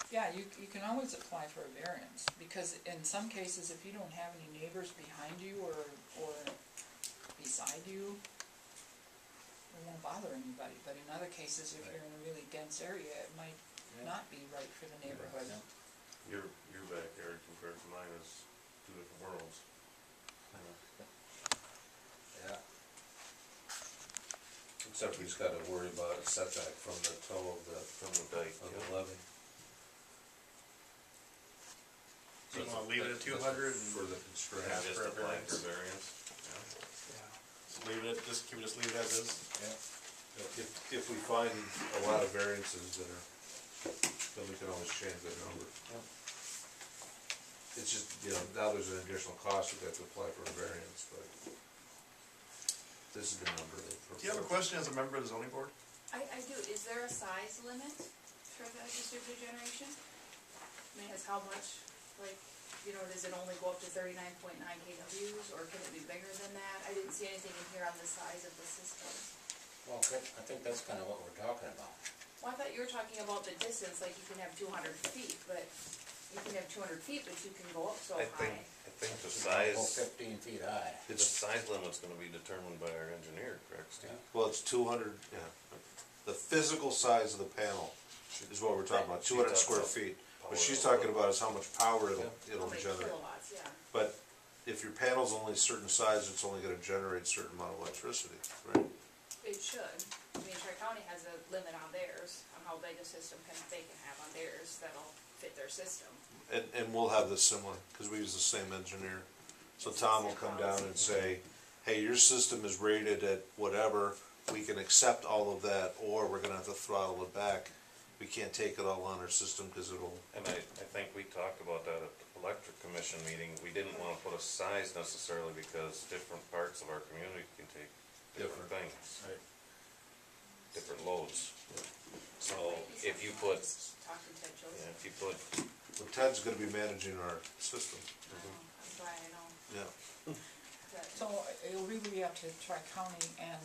Yeah, you can always apply for a variance, because in some cases, if you don't have any neighbors behind you or beside you, it won't bother anybody, but in other cases, if you're in a really dense area, it might not be right for the neighborhood. Your backyard compared to mine is two different worlds. Yeah. Except we just gotta worry about a setback from the toe of the dike, of the levee. So you wanna leave it at 200 for the constraint. And just for a apply for variance. variance. Yeah. So leave it, can we just leave it as is? Yeah. If we find a lot of variances that are, then we can always change that number. Yeah. It's just, now there's an additional cost, we have to apply for a variance, but this is the number that. Do you have a question as a member of the zoning board? I do. Is there a size limit for the distributed generation? I mean, how much, does it only go up to 39.9 kWs, or can it be bigger than that? I didn't see anything in here on the size of the system. Well, I think that's kind of what we're talking about. Well, I thought you were talking about the distance, like you can have 200 feet, but you can have 200 feet, but you can go up so high. I think the It's gonna go size, 15 feet high. the size limit's gonna be determined by our engineer, correct, Steve? Yeah. Well, it's 200, yeah. The physical size of the panel is what we're talking about, 200 square feet. What she's talking about is how much power it'll How many generate. kilowatts, yeah. But if your panel's only a certain size, it's only gonna generate a certain amount of electricity, right? It should. I mean, Tri-County has a limit on theirs, on how big a system they can have on theirs that'll fit their system. And we'll have this similar, because we use the same engineer. So Tom will come down and say, hey, your system is rated at whatever, we can accept all of that, or we're gonna have to throttle it back. We can't take it all on our system, because it'll. And I think we talked about that at the electric commission meeting. We didn't wanna put a size necessarily because different parts of our community can take different things. Right. Different loads. So Maybe if you something put, Talk to Ted Joseph. if you put, Well, Ted's gonna be managing our system. That's why I know. Yeah. That- So it'll really be up to Tri-County and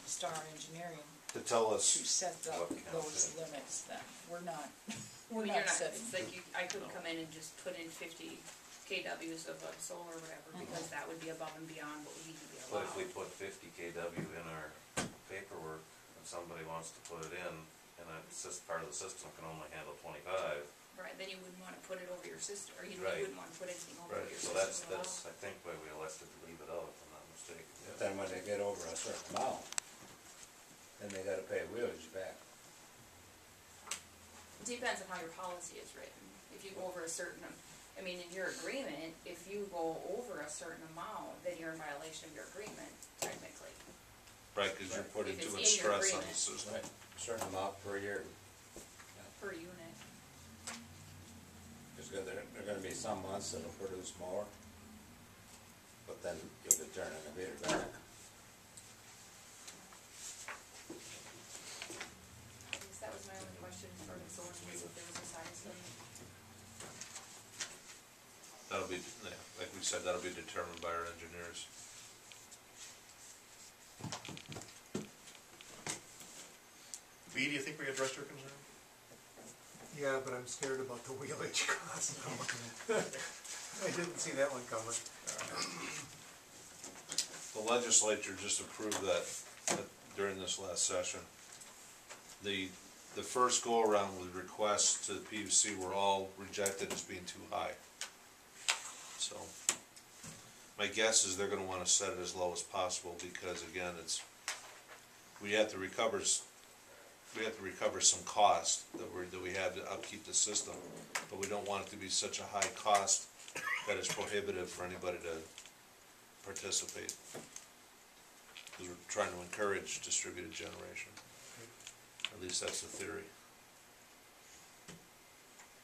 Star Engineering To tell to us, set What those counts, limits then. We're not, I we're mean, you're not not, setting. it's like I couldn't come in and just put in 50 kWs of solar or whatever, because that would be above and beyond what we need to be but allowed. if we put 50 kW in our paperwork and somebody wants to put it in, and part of the system can only handle 25. Right, then you wouldn't wanna put it over your system, or you Right. wouldn't wanna put anything over Right. your So system at all. that's, I think why we elected to leave it out, if I'm not mistaken. But then when they get over a certain amount, then they gotta pay wheelage back. It depends on how your policy is written. If you go over a certain, in your agreement, if you go over a certain amount, then you're in violation of your agreement, technically. right, because you're putting If too it's much in your stress on the agreement. system. Right. Certain amount per year. Per unit. There are gonna be some months that'll produce more, but then you'll be turning the meter back. I guess that was my only question for the solar, was if there was a size limit. That'll be, like we said, that'll be determined by our engineers. B, do you think we addressed your concern? Yeah, but I'm scared about the wheelage cost. I didn't see that one coming. The legislature just approved that during this last session. The first go-around with requests to the PUC were all rejected as being too high. So, my guess is they're gonna wanna set it as low as possible, because again, we have to recover some cost that we have to upkeep the system, but we don't want it to be such a high cost that it's prohibitive for anybody to participate. Because we're trying to encourage distributed generation. At least that's the theory.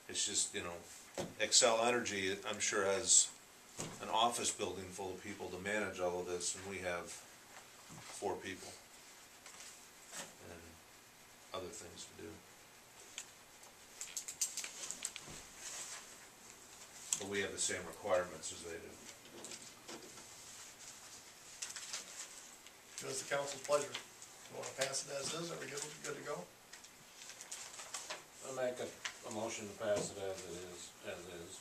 It's just, Excel Energy, I'm sure, has an office building full of people to manage all of this, and we have 4 people. And other things to do. But we have the same requirements as they do. It was the council's pleasure. You wanna pass it as is, are we good to go? I'll make a a motion to pass it as is.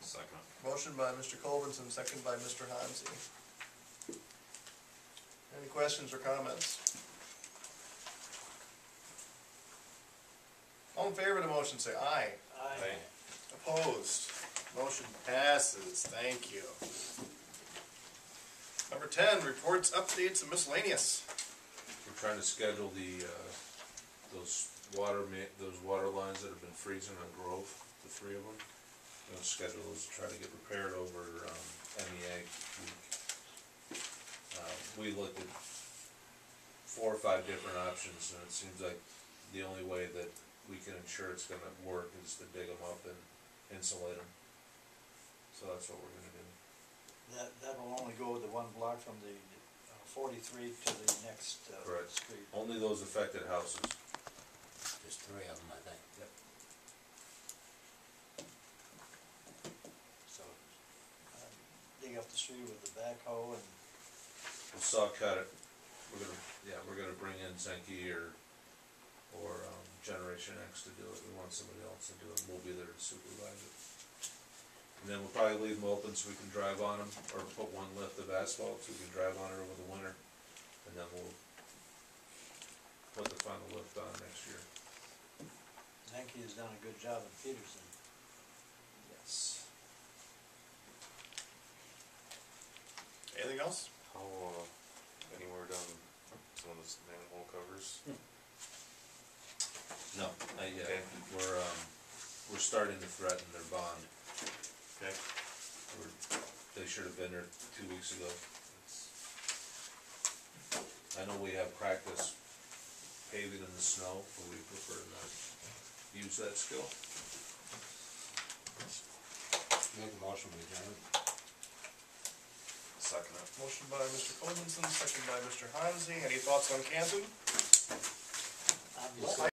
Second. Motion by Mr. Colvinson, second by Mr. Hansi. Any questions or comments? All in favor of the motion, say aye. Aye. Opposed? Motion passes, thank you. Number 10, reports, updates, and miscellaneous. We're trying to schedule those water lines that have been freezing on Grove, the 3 of them. We're gonna schedule those to try to get repaired over, MEA week. We looked at 4 or 5 different options, and it seems like the only way that we can ensure it's gonna work is to dig them up and insulate them. So that's what we're gonna do. That will only go the one block from the 43 to the next Correct. street. Only those affected houses. Just 3 of them, I think. Yep. So, dig up the street with the backhoe and We'll saw cut it. We're gonna bring in Zenke or Generation X to do it. We want somebody else to do it. We'll be there to supervise it. And then we'll probably leave them open so we can drive on them, or put one lift of asphalt so we can drive on it over the winter. And then we'll put the final lift on next year. Yankee has done a good job in Peterson. Yes. Anything else? How, anywhere done some of the manhole covers? No, not yet. Okay. We're starting to threaten their bond. Okay. They should have been there 2 weeks ago. I know we have practice paving in the snow, but we prefer not use that skill. Make a motion, we adjourn. Second it. Motion by Mr. Colvinson, second by Mr. Hansi. Any thoughts on Canton? Obviously.